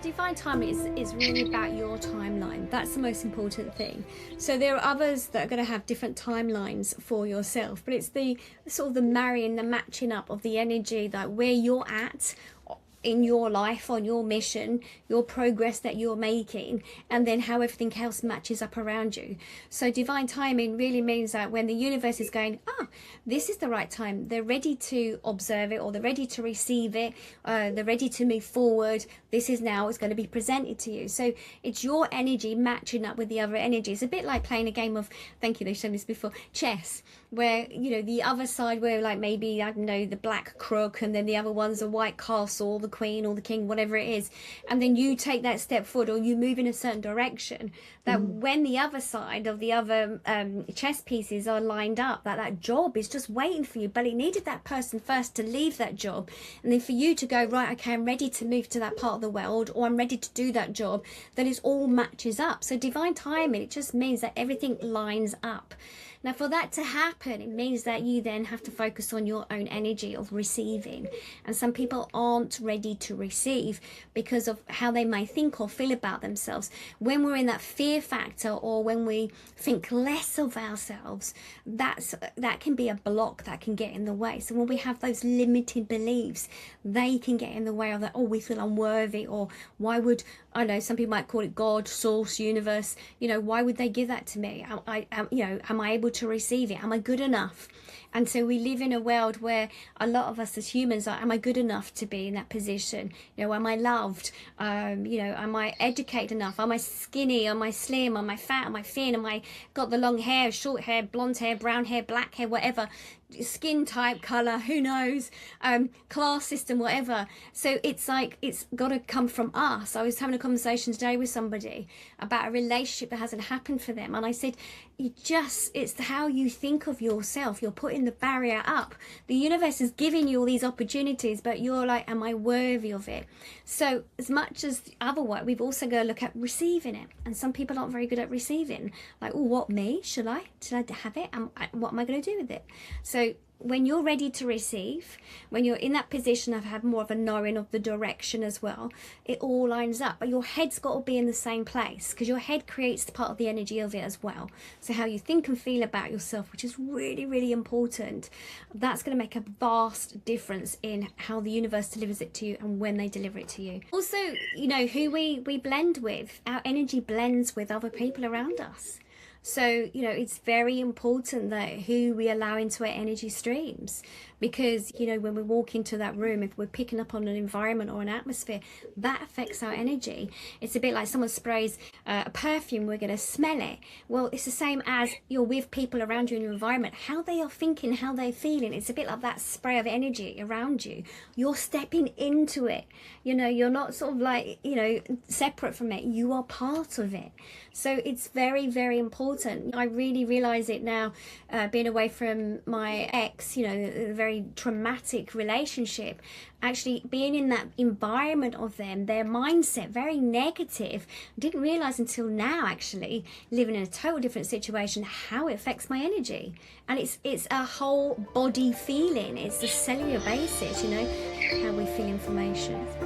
divine timeline is really about your timeline. That's the most important thing. So there are others that are going to have different timelines for yourself, but it's the sort of the marrying, the matching up of the energy, like where you're at in your life, on your mission, your progress that you're making, and then how everything else matches up around you. So divine timing really means that when the universe is going, this is the right time, they're ready to observe it, or they're ready to receive it, they're ready to move forward, this is now, it's going to be presented to you. So it's your energy matching up with the other energy. It's a bit like playing a game of, thank you, they've shown this before, chess, where, you know, the other side, where like maybe, I don't know, the black crook, and then the other one's a white castle, the queen or the king, whatever it is, and then you take that step forward, or you move in a certain direction, that when the other side of the other chess pieces are lined up, that job is just waiting for you, but it needed that person first to leave that job, and then for you to go, right, okay, I'm ready to move to that part of the world, or I'm ready to do that job, then it all matches up. So divine timing, it just means that everything lines up. Now, for that to happen, it means that you then have to focus on your own energy of receiving. And some people aren't ready to receive because of how they may think or feel about themselves. When we're in that fear factor, or when we think less of ourselves, that can be a block that can get in the way. So when we have those limited beliefs, they can get in the way of that, we feel unworthy, or why would, I know some people might call it God, source, universe, why would they give that to me? Am I able to receive it? Am I good enough? And so we live in a world where a lot of us as humans are, am I good enough to be in that position? Am I loved? Am I educated enough? Am I skinny? Am I slim? Am I fat? Am I thin? Am I got the long hair, short hair, blonde hair, brown hair, black hair, whatever? Skin type, color, who knows, class system, whatever. So it's like, it's got to come from us. I was having a conversation today with somebody about a relationship that hasn't happened for them, and I said, it's how you think of yourself. You're putting the barrier up. The universe is giving you all these opportunities, but you're like, am I worthy of it? So as much as the other work, we've also got to look at receiving it, and some people aren't very good at receiving. Like, what, me? Should I have it? What am I going to do with it? So when you're ready to receive, when you're in that position of have more of a knowing of the direction as well, it all lines up. But your head's got to be in the same place, because your head creates the part of the energy of it as well. So how you think and feel about yourself, which is really, really important, that's going to make a vast difference in how the universe delivers it to you and when they deliver it to you. Also, who we blend with, our energy blends with other people around us. So, it's very important that who we allow into our energy streams, because, when we walk into that room, if we're picking up on an environment or an atmosphere, that affects our energy. It's a bit like someone sprays a perfume, we're going to smell it. Well, it's the same as you're with people around you in your environment, how they are thinking, how they're feeling. It's a bit like that spray of energy around you. You're stepping into it. You're not sort of like, separate from it. You are part of it. So it's very, very important. I really realize it now, being away from my ex, a very traumatic relationship, actually being in that environment of them, their mindset, very negative. I didn't realize until now, actually, living in a total different situation, how it affects my energy. And it's a whole body feeling. It's the cellular basis, how we feel information.